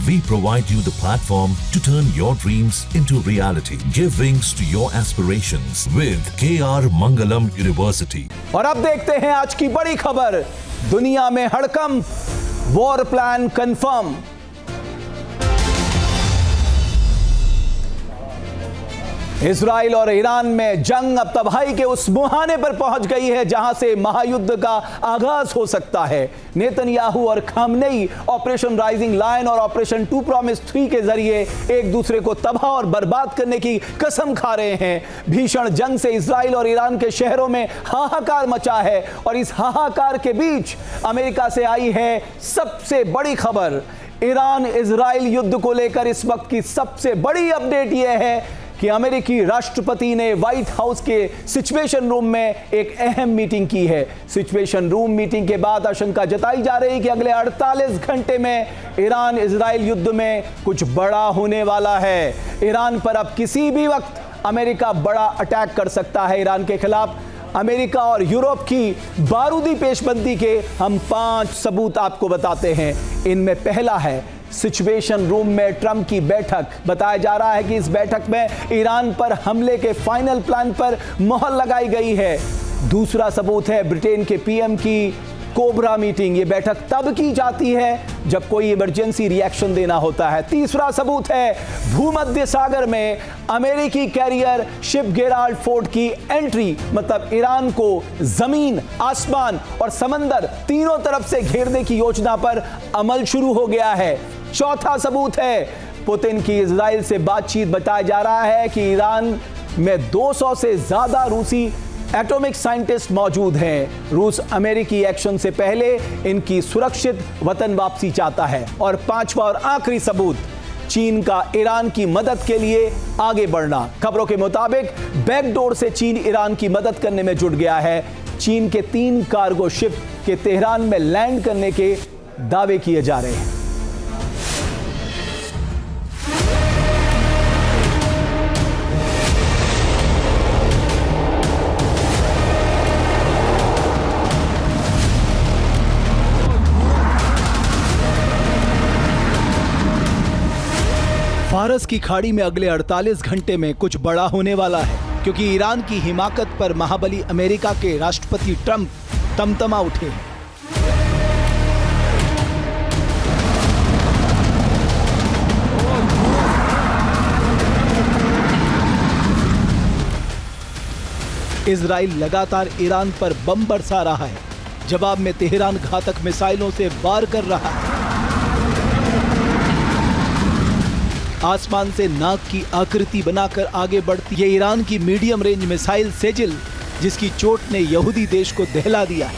We provide you the platform to turn your dreams into reality. Give wings to your aspirations with KR Mangalam University. और अब देखते हैं आज की बड़ी खबर। दुनिया में हड़कंप, वॉर प्लान कंफर्म। इजराइल और ईरान में जंग अब तबाही के उस मुहाने पर पहुंच गई है जहां से महायुद्ध का आगाज हो सकता है। नेतन्याहू और खामनेई ऑपरेशन राइजिंग लायन और ऑपरेशन 2 प्रॉमिस 3 के जरिए एक दूसरे को तबाह और बर्बाद करने की कसम खा रहे हैं। भीषण जंग से इजराइल और ईरान के शहरों में हाहाकार मचा है और इस हाहाकार के बीच अमेरिका से आई है सबसे बड़ी खबर। ईरान इजराइल युद्ध को लेकर इस वक्त की सबसे बड़ी अपडेट यह है कि अमेरिकी राष्ट्रपति ने व्हाइट हाउस के सिचुएशन रूम में एक अहम मीटिंग की है। सिचुएशन रूम मीटिंग के बाद आशंका जताई जा रही है कि अगले 48 घंटे में ईरान इजराइल युद्ध में कुछ बड़ा होने वाला है। ईरान पर अब किसी भी वक्त अमेरिका बड़ा अटैक कर सकता है। ईरान के खिलाफ अमेरिका और यूरोप की बारूदी पेशबंदी के हम 5 सबूत आपको बताते हैं। इनमें पहला है सिचुएशन रूम में ट्रंप की बैठक। बताया जा रहा है कि इस बैठक में ईरान पर हमले के फाइनल प्लान पर मोहर लगाई गई है। दूसरा सबूत है ब्रिटेन के पीएम की कोबरा मीटिंग। ये बैठक तब की जाती है जब कोई इमरजेंसी रिएक्शन देना होता है। तीसरा सबूत है भूमध्य सागर में अमेरिकी कैरियर शिप गेराल्ड फोर्ड की एंट्री। मतलब ईरान को जमीन, आसमान और समंदर तीनों तरफ से घेरने की योजना पर अमल शुरू हो गया है। चौथा सबूत है पुतिन की इजराइल से बातचीत। बताया जा रहा है कि ईरान में 200 से ज्यादा रूसी एटॉमिक साइंटिस्ट मौजूद हैं। रूस अमेरिकी एक्शन से पहले इनकी सुरक्षित वतन वापसी चाहता है। और पांचवा और आखिरी सबूत चीन का ईरान की मदद के लिए आगे बढ़ना। खबरों के मुताबिक बैकडोर से चीन ईरान की मदद करने में जुट गया है। चीन के 3 कार्गो शिप के तेहरान में लैंड करने के दावे किए जा रहे हैं। फारस की खाड़ी में अगले 48 घंटे में कुछ बड़ा होने वाला है, क्योंकि ईरान की हिमाकत पर महाबली अमेरिका के राष्ट्रपति ट्रंप तमतमा उठे हैं। इजराइल लगातार ईरान पर बम बरसा रहा है। जवाब में तेहरान घातक मिसाइलों से वार कर रहा है। आसमान से नाक की आकृति बनाकर आगे बढ़ती है ईरान की मीडियम रेंज मिसाइल सेजिल, जिसकी चोट ने यहूदी देश को दहला दिया है।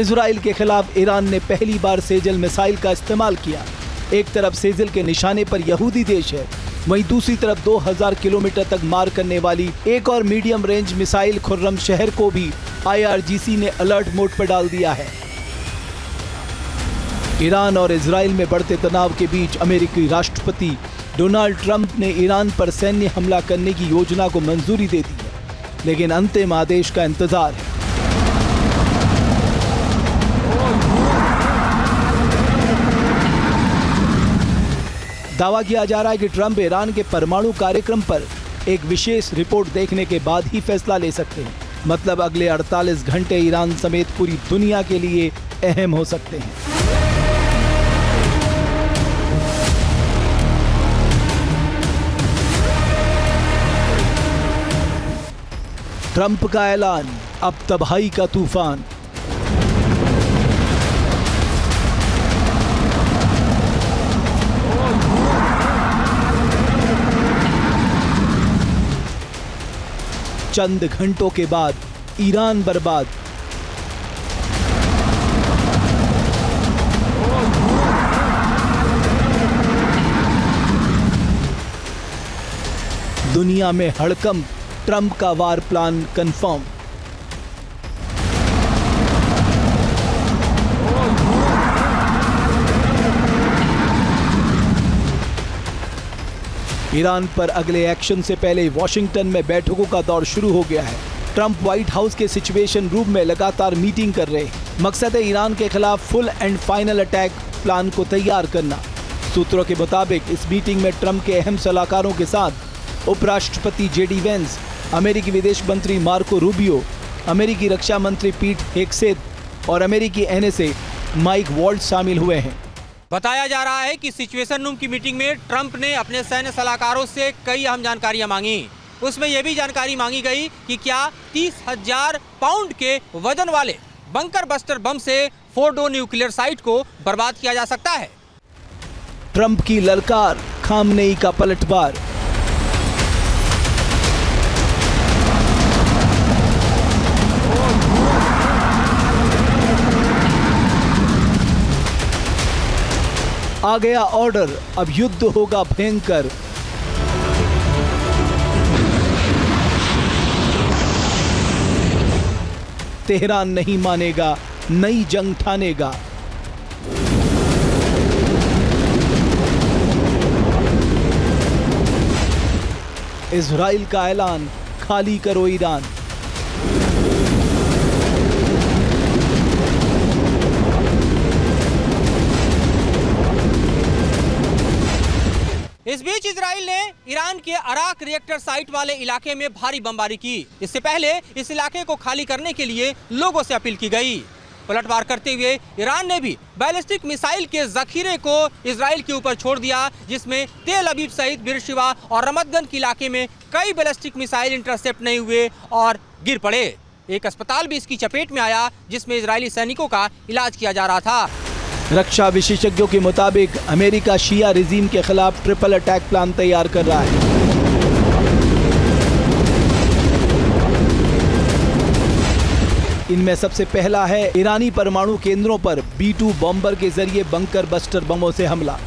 इजराइल के खिलाफ ईरान ने पहली बार सेजिल मिसाइल का इस्तेमाल किया। एक तरफ सेजिल के निशाने पर यहूदी देश है, वहीं दूसरी तरफ 2000 किलोमीटर तक मार करने वाली एक और मीडियम रेंज मिसाइल खुर्रम शहर को भी IRGC ने अलर्ट मोड पर डाल दिया है। ईरान और इजराइल में बढ़ते तनाव के बीच अमेरिकी राष्ट्रपति डोनाल्ड ट्रंप ने ईरान पर सैन्य हमला करने की योजना को मंजूरी दे दी है, लेकिन अंतिम आदेश का इंतजार है। दावा किया जा रहा है कि ट्रंप ईरान के परमाणु कार्यक्रम पर एक विशेष रिपोर्ट देखने के बाद ही फैसला ले सकते हैं। मतलब अगले 48 घंटे ईरान समेत पूरी दुनिया के लिए अहम हो सकते हैं। ट्रंप का ऐलान, अब तबाही का तूफान। चंद घंटों के बाद ईरान बर्बाद। दुनिया में हड़कंप, ट्रंप का वार प्लान कंफर्म। ईरान पर अगले एक्शन से पहले वॉशिंगटन में बैठकों का दौर शुरू हो गया है। ट्रंप व्हाइट हाउस के सिचुएशन रूम में लगातार मीटिंग कर रहे हैं। मकसद है ईरान के खिलाफ full and final attack plan को तैयार करना। सूत्रों के मुताबिक इस मीटिंग में ट्रंप के अहम सलाहकारों के साथ उपराष्ट्रपति जेडी वेंस, अमेरिकी विदेश मंत्री मार्को रूबियो, अमेरिकी रक्षा मंत्री पीट हेगसेथ और अमेरिकी एनएसए माइक वॉल्ट्ज शामिल हुए हैं। बताया जा रहा है कि सिचुएशन रूम की मीटिंग में ट्रंप ने अपने सैन्य सलाहकारों से कई अहम जानकारियां मांगी। उसमें यह भी जानकारी मांगी गई कि क्या 30,000 पाउंड के वजन वाले बंकर बस्टर बम से फोर्डो न्यूक्लियर साइट को बर्बाद किया जा सकता है। ट्रंप की ललकार, खामनेई का पलटवार। आ गया ऑर्डर, अब युद्ध होगा भयंकर। तेहरान नहीं मानेगा, नई जंग ठानेगा। इजराइल का ऐलान, खाली करो ईरान। इस बीच इजराइल ने ईरान के अराक रिएक्टर साइट वाले इलाके में भारी बमबारी की। इससे पहले इस इलाके को खाली करने के लिए लोगों से अपील की गई। पलटवार करते हुए ईरान ने भी बैलिस्टिक मिसाइल के जखीरे को इजराइल के ऊपर छोड़ दिया, जिसमें तेल अवीव सहित बिरशिवा और रमतगन के इलाके में कई बैलिस्टिक मिसाइल इंटरसेप्ट नहीं हुए और गिर पड़े। एक अस्पताल भी इसकी चपेट में आया, जिसमें इजरायली सैनिकों का इलाज किया जा रहा था। रक्षा विशेषज्ञों के मुताबिक अमेरिका शिया रिजीम के खिलाफ ट्रिपल अटैक प्लान तैयार कर रहा है। इनमें सबसे पहला है ईरानी परमाणु केंद्रों पर B-2 बॉम्बर के जरिए बंकर बस्टर बमों से हमला।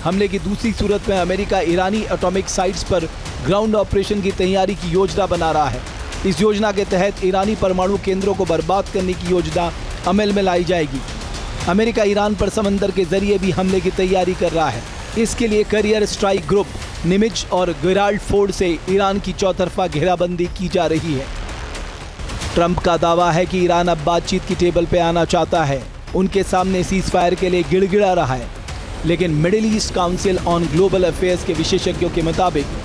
हमले की दूसरी सूरत में अमेरिका ईरानी एटॉमिक साइट्स पर ग्राउंड ऑपरेशन की तैयारी की योजना बना रहा है। इस योजना के तहत ईरानी परमाणु केंद्रों को बर्बाद करने की योजना अमल में लाई जाएगी। अमेरिका ईरान पर समंदर के जरिए भी हमले की तैयारी कर रहा है। इसके लिए करियर स्ट्राइक ग्रुप, निमिज और गेराल्ड फोर्ड से ईरान की चौतरफा घेराबंदी की जा रही है। ट्रंप का दावा है कि ईरान अब बातचीत की टेबल पे आना चाहता है। उनके सामने सीज फायर के लिए गिड़गिड़ा रहा है, लेकिन middle east council on global affairs के विशेषज्ञों के मुताबिक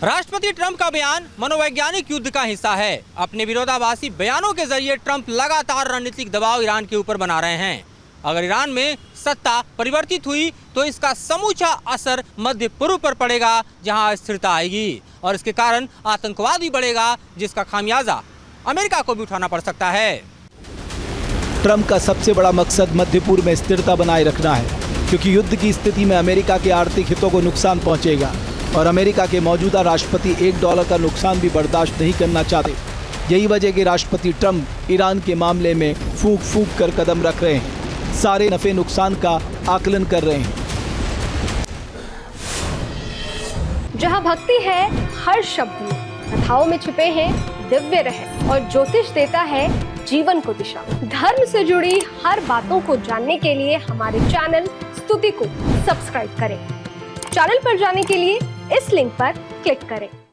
राष्ट्रपति ट्रंप का बयान मनोवैज्ञानिक युद्ध का हिस्सा है। अपने विरोधाभासी बयानों के जरिए ट्रंप लगातार रणनीतिक दबाव ईरान के ऊपर बना रहे हैं। अगर ईरान में सत्ता परिवर्तित हुई तो इसका समूचा असर मध्य पूर्व पर पड़ेगा, जहां अस्थिरता आएगी और इसके कारण आतंकवाद भी बढ़ेगा, जिसका खामियाजा अमेरिका को भी उठाना पड़ सकता है। ट्रंप का सबसे बड़ा मकसद मध्य पूर्व में स्थिरता बनाए रखना है, क्योंकि युद्ध की स्थिति में अमेरिका के आर्थिक हितों को नुकसान पहुंचेगा और अमेरिका के मौजूदा राष्ट्रपति $1 का नुकसान भी बर्दाश्त नहीं करना चाहते। यही वजह कि राष्ट्रपति ट्रंप ईरान के मामले में फूंक फूंक कर कदम रख रहे हैं, सारे नफे नुकसान का आकलन कर रहे हैं। जहां भक्ति है हर शब्द में, कथाओं में छुपे हैं दिव्य रहस्य और ज्योतिष देता है जीवन को दिशा। धर्म से जुड़ी हर बातों को जानने के लिए हमारे चैनल स्तुति को सब्सक्राइब करें। चैनल पर जाने के लिए इस लिंक पर क्लिक करें।